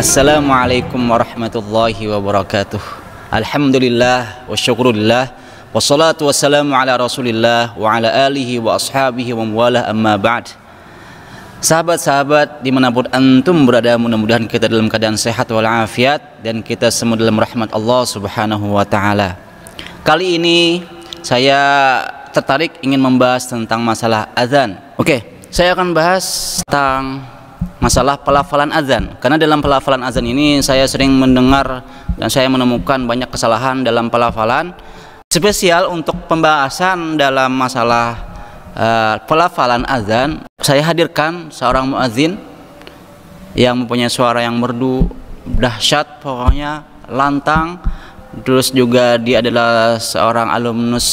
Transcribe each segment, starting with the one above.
Assalamualaikum warahmatullahi wabarakatuh. Alhamdulillah wa syukurillah, wassalatu wassalamu ala rasulillah wa ala alihi wa ashabihi wa mawalah, amma ba'd. Sahabat-sahabat dimanapun antum berada, mudah-mudahan kita dalam keadaan sehat walafiat dan kita semua dalam rahmat Allah subhanahu wa ta'ala. Kali ini saya tertarik ingin membahas tentang masalah azan. Oke, saya akan bahas tentang masalah pelafalan azan, karena dalam pelafalan azan ini saya sering mendengar dan saya menemukan banyak kesalahan dalam pelafalan. Spesial untuk pembahasan dalam masalah pelafalan azan, saya hadirkan seorang muadzin yang mempunyai suara yang merdu, dahsyat, pokoknya lantang. Terus juga dia adalah seorang alumnus,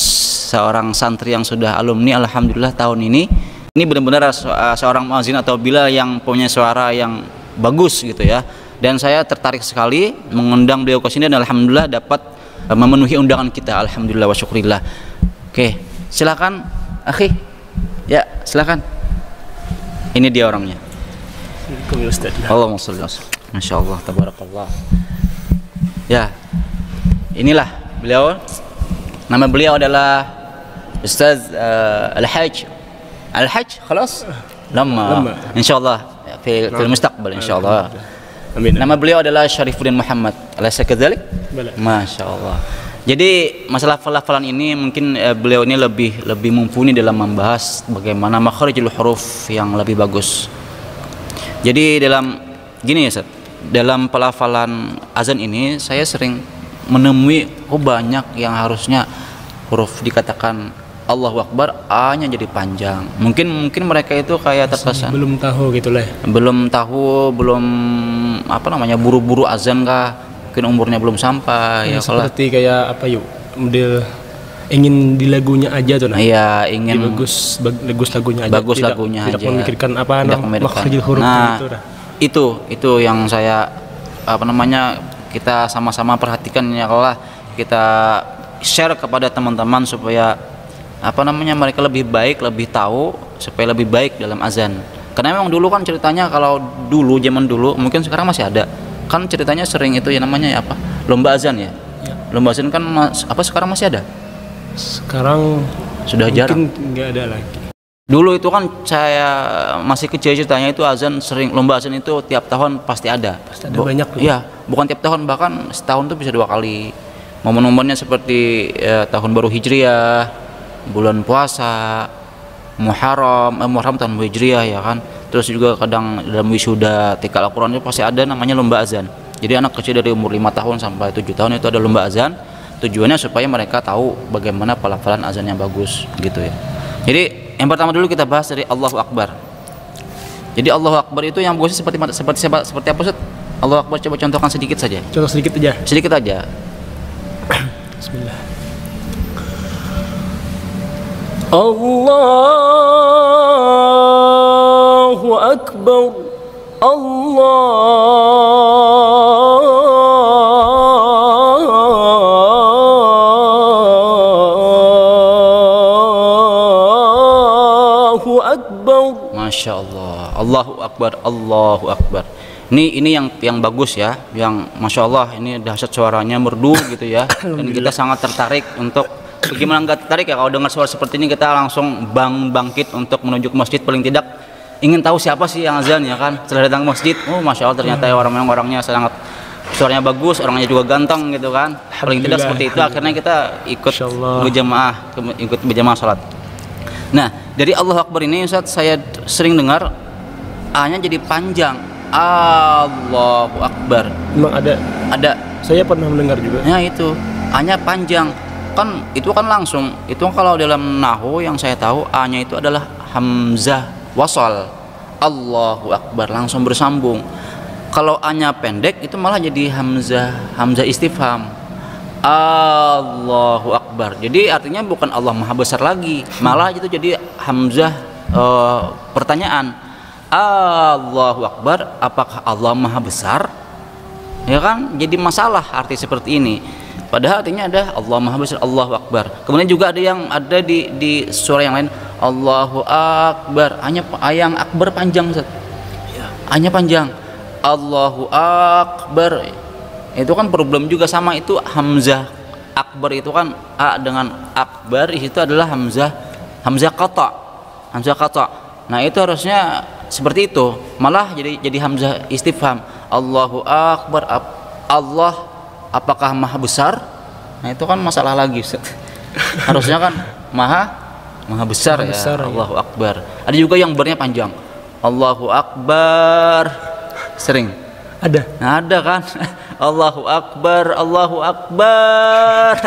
seorang santri yang sudah alumni alhamdulillah tahun ini. Ini benar-benar seorang muadzin atau bilal yang punya suara yang bagus gitu ya. Dan saya tertarik sekali mengundang beliau ke sini dan alhamdulillah dapat memenuhi undangan kita, alhamdulillah wa syukurillah. Oke, silakan akhi. Ya, silakan. Ini dia orangnya. Allahumma shalli ala Muhammad. Masyaallah, tabarakallah. Ya. Inilah beliau. Nama beliau adalah Ustaz Al-Hajj khalas lama insyaallah fi mustaqbal insyaallah. Amin. Nama beliau adalah Syarifuddin Muhammad. Alaysa kadzalik? Masyaallah. Jadi masalah pelafalan ini mungkin beliau ini lebih mumpuni dalam membahas bagaimana makharijul huruf yang lebih bagus. Jadi dalam gini ya Ustaz, dalam pelafalan azan ini saya sering menemui banyak yang harusnya huruf dikatakan Allahu Akbar, A-nya jadi panjang. Mungkin mereka itu kayak terkesan belum tahu gitu lah. Belum buru-buru azan kah? Mungkin umurnya belum sampai ya. Seperti kayak apa yuk? Model ingin di lagunya aja tuh nah. Iya, ingin bagus lagunya aja. Bagus lagunya aja. Tidak memikirkan makharijul huruf itu yang saya kita sama-sama perhatikan ya, kalau kita share kepada teman-teman supaya mereka lebih baik, lebih tahu supaya lebih baik dalam azan. Karena memang dulu kan ceritanya, kalau dulu zaman dulu mungkin sekarang masih ada kan ceritanya sering itu ya namanya lomba azan ya. Lomba azan kan sekarang masih ada? Sekarang sudah jarang, mungkin nggak ada lagi. Dulu itu kan saya masih kecil ceritanya itu azan sering, lomba azan itu tiap tahun pasti ada. Pasti ada banyak. Iya, bukan tiap tahun, bahkan setahun tuh bisa 2 kali. Momen-momennya seperti tahun baru Hijriah, bulan puasa, Muharram tahun Hijriah ya kan. Terus juga kadang dalam wisuda tikal Al-Quran itu pasti ada namanya lomba azan. Jadi anak kecil dari umur 5 tahun sampai 7 tahun itu ada lomba azan. Tujuannya supaya mereka tahu bagaimana pelafalan azan yang bagus gitu ya. Jadi yang pertama dulu kita bahas dari Allahu Akbar. Jadi Allahu Akbar itu yang bagusnya seperti apa Ustaz? Allahu Akbar coba contohkan sedikit saja. Contoh sedikit aja. Sedikit aja. Bismillah. Allahu Akbar. Allahu Akbar. Masya Allah. Allahu Akbar. Allahu Akbar. Ini yang bagus ya, yang Masya Allah ini dahsyat suaranya merdu gitu ya. Dan kita sangat tertarik untuk, bagaimana nggak tertarik ya kalau dengar suara seperti ini, kita langsung bangkit untuk menuju ke masjid, paling tidak ingin tahu siapa sih yang azan ya kan. Setelah datang ke masjid, Masya Allah ternyata orangnya sangat suaranya bagus, orangnya juga ganteng gitu kan. Paling tidak seperti itu, akhirnya kita ikut berjamaah salat. Nah, dari Allahu Akbar ini Ustaz, saya sering dengar A-nya jadi panjang. Allahu Akbar. Memang ada. Saya pernah mendengar juga. Ya itu, A-nya panjang. Kan itu kan langsung. Itu kalau dalam nahwu yang saya tahu A-nya itu adalah hamzah wasal. Allahu Akbar, langsung bersambung. Kalau A-nya pendek itu malah jadi hamzah istifham. Allahu Akbar. Jadi artinya bukan Allah Maha Besar lagi, malah itu jadi hamzah pertanyaan. Allahu Akbar, apakah Allah Maha Besar? Ya kan, jadi masalah arti seperti ini. Padahal artinya ada Allah Maha Besar, Allahu Akbar. Kemudian juga ada yang ada di surah yang lain, Allahu Akbar. Hanya yang akbar panjang, Ustaz. Hanya panjang. Allahu Akbar. Itu kan problem juga sama itu hamzah akbar itu kan a dengan akbar itu adalah hamzah qata. Hamzah qata. Nah, itu harusnya seperti itu. Malah jadi hamzah istifham. Allahu Akbar. Allah apakah maha besar? Nah, itu kan masalah lagi. Harusnya kan maha besar ya. Allahu Akbar. Ada juga yang bernya panjang. Allahu Akbar. Sering Ada. nah, ada kan. Allahu Akbar, Allahu Akbar.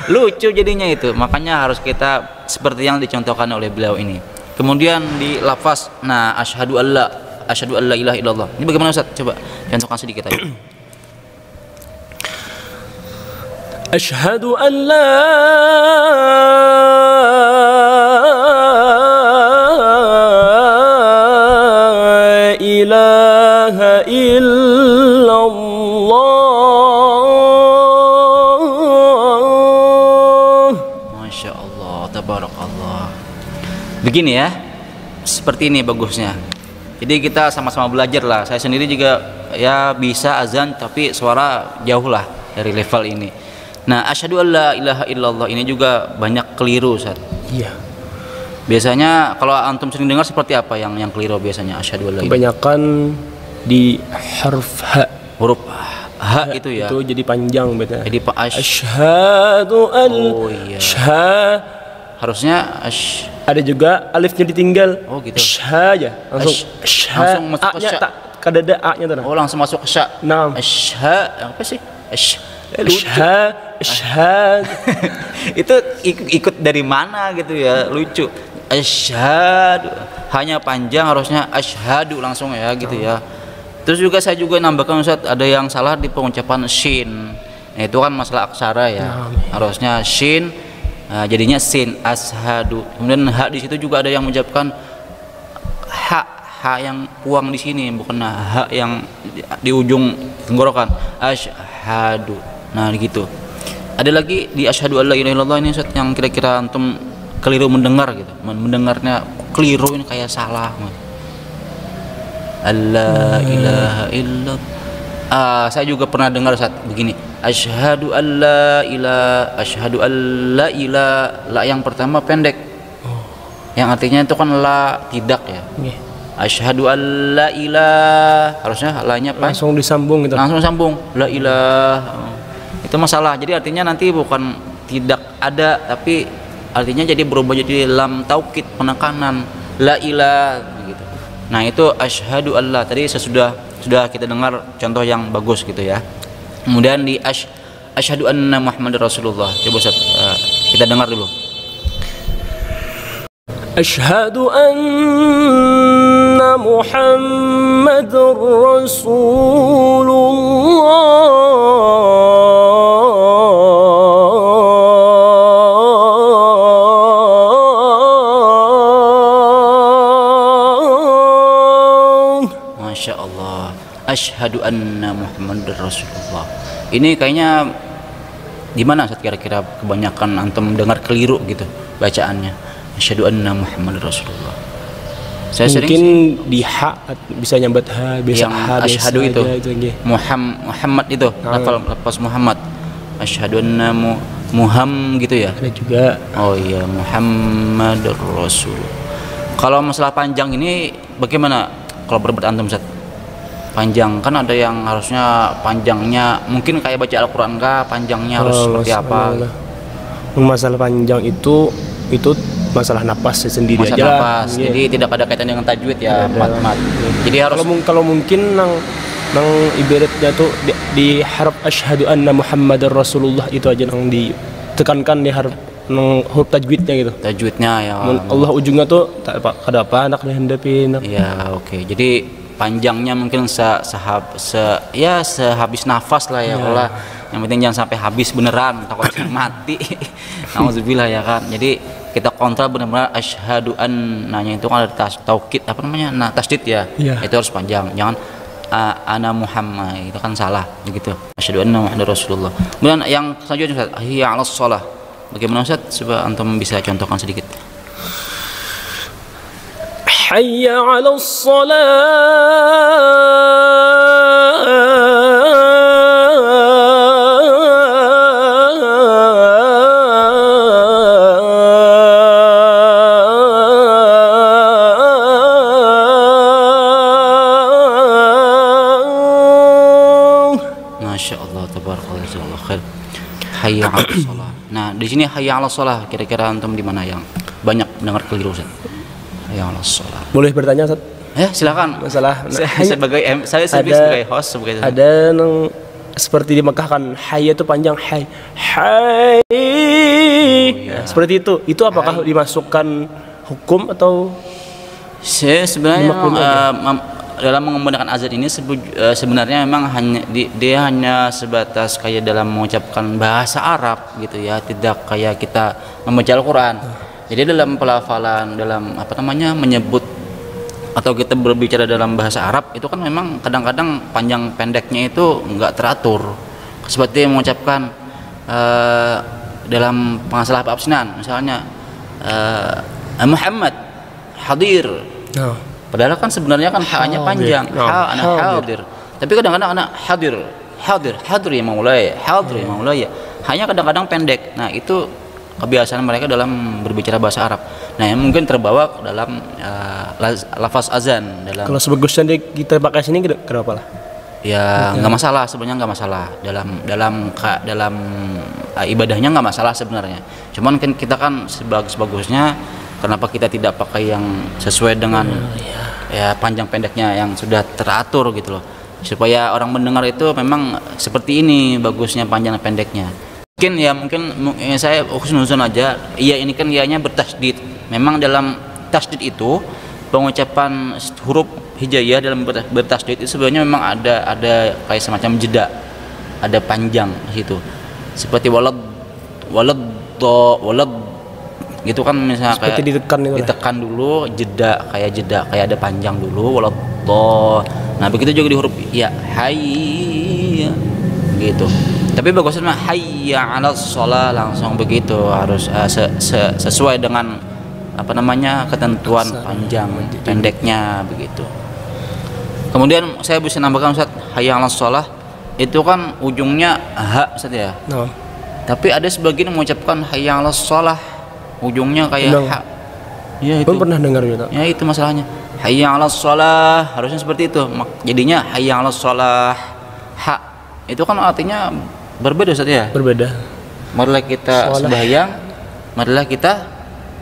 Lucu jadinya itu. Makanya harus kita seperti yang dicontohkan oleh beliau ini. Kemudian di lafaz, nah, asyhadu alla ilaha illallah. Ini bagaimana Ustaz? Coba contohkan sedikit aja. Asyhadu an la ilaha illallah. Masya Allah, tabarakallah. Begini ya, seperti ini bagusnya. Jadi kita sama-sama belajar lah. Saya sendiri juga ya bisa azan tapi suara jauh lah dari level ini. Nah, asyhadu alla ilaha illallah ini juga banyak keliru, Ustaz. Iya. Biasanya kalau antum sering dengar seperti apa yang keliru biasanya asyhadu alla ilaha. Kebanyakan di huruf H. Huruf H itu ya. Itu jadi panjang betul. Jadi Pak asyhadu an. Oh iya. Harusnya ada juga alifnya ditinggal. Oh gitu. Aja. Langsung masuk ke sya. Kada ada a-nya tuh. Oh, langsung masuk ke sya. Nah. Apa sih? Itu ikut dari mana gitu ya, lucu. Asyhadu hanya panjang, harusnya asyhadu langsung ya gitu ya. Terus juga saya juga nambahkan Ustaz, ada yang salah di pengucapan shin. Nah, itu kan masalah aksara ya. Harusnya shin, nah, jadinya sin, ashadu. Kemudian ha di situ juga ada yang mengucapkan ha yang puang di sini, bukan ha yang di ujung tenggorokan. Asyhadu. Nah, gitu. Ada lagi di asyhadu alla ilaha illallah ini Ustaz yang kira-kira antum keliru mendengar gitu. Mendengarnya keliru ini kayak salah. Alla ilaha illallah. Saya juga pernah dengar Ustaz begini. Asyhadu alla ilaha la yang pertama pendek. Yang artinya itu kan la tidak ya. Asyhadu alla ilaha, harusnya la-nya langsung disambung gitu. Langsung sambung. La ilaha. Itu masalah. Jadi artinya nanti bukan tidak ada tapi artinya jadi berubah jadi lam taukid, penekanan. La ilaha gitu. Nah, itu asyhadu alla tadi sudah kita dengar contoh yang bagus gitu ya. Kemudian di asyhadu anna Muhammadar Rasulullah. Coba Ustaz, kita dengar dulu. Asyhadu anna Muhammadar Rasulullah. Masya Allah. Asyhadu anna Muhammadar Rasulullah. Ini kayaknya gimana Ustaz, kira-kira kebanyakan antum dengar keliru gitu bacaannya. Asyhadu anna Muhammadar Rasulullah. Saya mungkin di ha bisa nyambat ha, biasa yang ha asyhadu itu. Muhammad itu, lafaz Muhammad. Asyhadu anna Muham gitu ya. Ada juga. Oh iya, Muhammadur Rasul. Kalau masalah panjang ini bagaimana kalau berbuat antum Ustaz? Panjang kan ada yang harusnya panjangnya mungkin kayak baca Al-Qur'an kah, panjangnya harus seperti apa? Masalah panjang itu masalah napas sendiri masalah aja. Napas. Jadi tidak ada kaitan dengan tajwid ya, mat. Jadi harus kalau mungkin nang ibaratnya tuh di harap asyhadu anna Muhammadar Rasulullah itu aja yang ditekankan di harap huruf tajwidnya gitu. Tajwidnya ya. Allah ujungnya tuh ada apa anak dihendapin. Ya, oke. Jadi panjangnya mungkin sehabis nafas lah ya. Kalau yang penting jangan sampai habis beneran, takut mati. Nauzubillah ya kan. Jadi kita kontra benar-benar asyhadu annanya itu kan ada taukid apa namanya? Nah, tasdid ya. Itu harus panjang. Jangan ana Muhammad itu kan salah begitu. Asyhadu anna Muhammadar Rasulullah. Kemudian yang selanjutnya Ustaz, hayya 'alas shalah. Bagaimana Ustaz? Coba antum bisa contohkan sedikit. Hayya 'alas shalah. Hayya 'alas shalah. Nah, di sini hayya 'alas shalah, kira-kira antum di mana yang banyak mendengar keliru, Ustaz? Hayya 'alas shalah. Boleh bertanya, Ustaz? Silakan. Masalah saya sebagai host sebagai ada yang seperti di Mekah kan, hayya itu panjang, hay. Ya. Seperti itu. Itu apakah dimasukkan hukum atau saya sebenarnya dalam menggunakan azan ini sebenarnya memang dia hanya sebatas kayak dalam mengucapkan bahasa Arab gitu ya, tidak kayak kita membaca Al-Qur'an. Jadi dalam pelafalan, dalam menyebut atau kita berbicara dalam bahasa Arab itu kan memang kadang-kadang panjang pendeknya itu enggak teratur. Seperti mengucapkan dalam pengasalah absinan misalnya Muhammad hadir. Padahal kan sebenarnya kan haknya panjang. Ana hadir. Tapi kadang-kadang ana hadir ya maulaya, hadir ya maulaya. Hanya kadang-kadang pendek. Nah, itu kebiasaan mereka dalam berbicara bahasa Arab. Nah, yang mungkin terbawa dalam lafaz azan dalam. Kalau sebagusnya kita pakai sini kenapa lah? Ya nggak masalah, sebenarnya nggak masalah dalam ibadahnya nggak masalah sebenarnya. Cuman kan kita kan sebagus-bagusnya kenapa kita tidak pakai yang sesuai dengan ya panjang pendeknya yang sudah teratur gitu loh, supaya orang mendengar itu memang seperti ini bagusnya panjang pendeknya. Mungkin saya khusnuzon aja. Iya, ini kan ianya bertasydid. Memang dalam tasydid itu pengucapan huruf hijaiyah dalam bertasydid itu sebenarnya memang ada kayak semacam jeda, ada panjang di situ. Seperti walad gitu kan, misalnya seperti kayak ditekan dulu, jeda kayak ada panjang dulu, walad. Nah, begitu juga di huruf ya, hayya gitu. Tapi bagusnya mah hayya 'alas shalah, langsung begitu, harus sesuai dengan ketentuan panjang pendeknya begitu. Kemudian saya bisa nambahkan, Ustaz, hayya 'alas shalah itu kan ujungnya ha, Ustaz ya. Tapi ada sebagian mengucapkan hayya 'alas shalah ujungnya kayak ha. Ya, itu. Pernah dengar gitu. Ya, itu masalahnya. Hayya 'alas shalah harusnya seperti itu. Jadinya hayya 'alas shalah ha. Itu kan artinya berbeda, Ustaz ya. Berbeda. Marilah kita sembahyang, marilah kita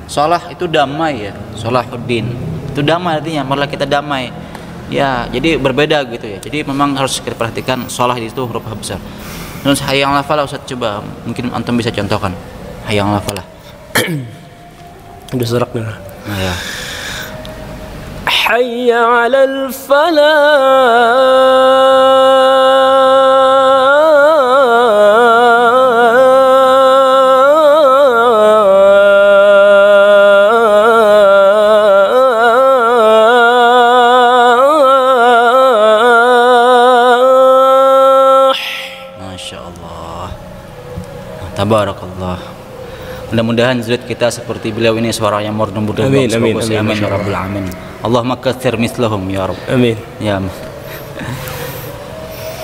sholah, itu damai ya. Sholahuddin itu damai artinya, marilah kita damai. Ya, jadi berbeda gitu ya. Jadi memang harus kita perhatikan sholah di situ huruf besar. Terus hayya 'alal falah, Ustaz, coba mungkin antum bisa contohkan hayya 'alal falah. Udah serak nih. Nah, ya. Hayya 'alal falah. Tabarakallah. Mudah-mudahan zuriat kita seperti beliau ini, suaranya merdu merdu. Amin ya rabbal alamin. Allahumma katsir mislahum ya rabb. Amin. Ya.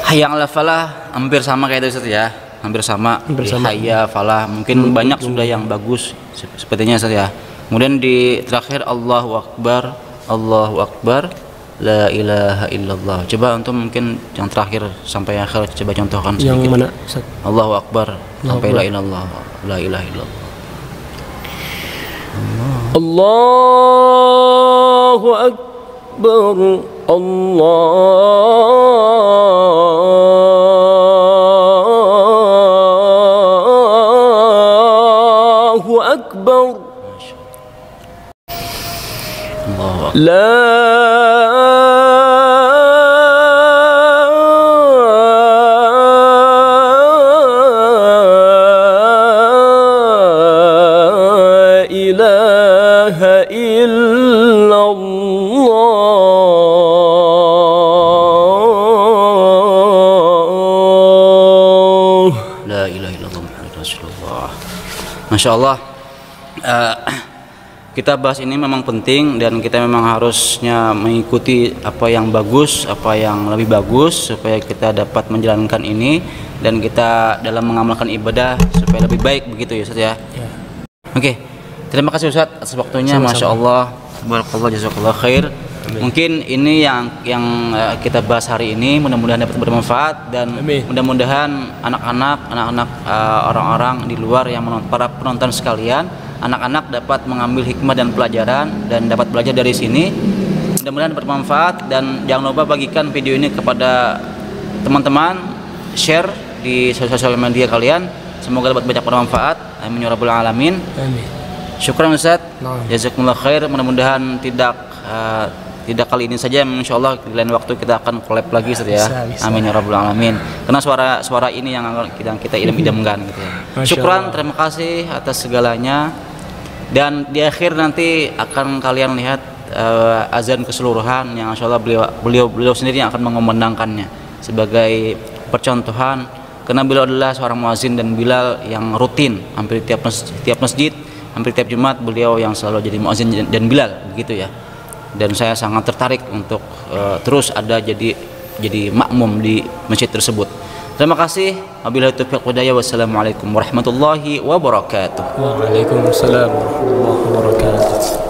Hayya 'alal falah hampir sama kayak itu, Ustaz ya. Hampir sama. Hayya falah mungkin banyak sudah yang bagus sepertinya, Ustaz ya. Kemudian di terakhir Allahu akbar, Allahu akbar, la ilaha illallah. Coba untuk mungkin yang terakhir sampai akhir coba contohkan sedikit. Yang mana, Ustaz? Allahu akbar sampai la ilaha illallah. Allahu akbar, Allahu akbar. La ilaha illallah. La ilaha illallah Muhammadur Rasulullah. Masya Allah. Kita bahas ini memang penting dan kita memang harusnya mengikuti apa yang bagus, apa yang lebih bagus supaya kita dapat menjalankan ini dan kita dalam mengamalkan ibadah supaya lebih baik, begitu ya, Ustaz ya. Oke. Terima kasih, Ustaz, atas waktunya. Masya Allah, barakallah, jazakallah khair. Mungkin ini yang kita bahas hari ini, mudah-mudahan dapat bermanfaat dan mudah-mudahan anak-anak orang-orang di luar yang para penonton sekalian, anak-anak dapat mengambil hikmah dan pelajaran dan dapat belajar dari sini. Mudah-mudahan bermanfaat dan jangan lupa bagikan video ini kepada teman-teman, share di sosial media kalian. Semoga dapat banyak bermanfaat. Amin ya rabbal alamin. Amin. Syukran Ustaz. Jazakumullah khair. Mudah-mudahan tidak kali ini saja, insyaallah di lain waktu kita akan collab lagi Ustaz ya. Amin ya rabbal alamin. Karena suara ini yang kita idam-idamkan gitu ya. Syukran, terima kasih atas segalanya. Dan di akhir nanti akan kalian lihat azan keseluruhan yang insyaallah beliau sendiri yang akan mengumandangkannya sebagai percontohan, karena beliau adalah seorang muazin dan Bilal yang rutin hampir tiap masjid, hampir tiap Jumat beliau yang selalu jadi muazin dan Bilal begitu ya. Dan saya sangat tertarik untuk terus ada jadi makmum di masjid tersebut. Terima kasih. Wabillahi taufiq wal hidayah. Wassalamualaikum warahmatullahi wabarakatuh. Waalaikumsalam warahmatullahi wabarakatuh.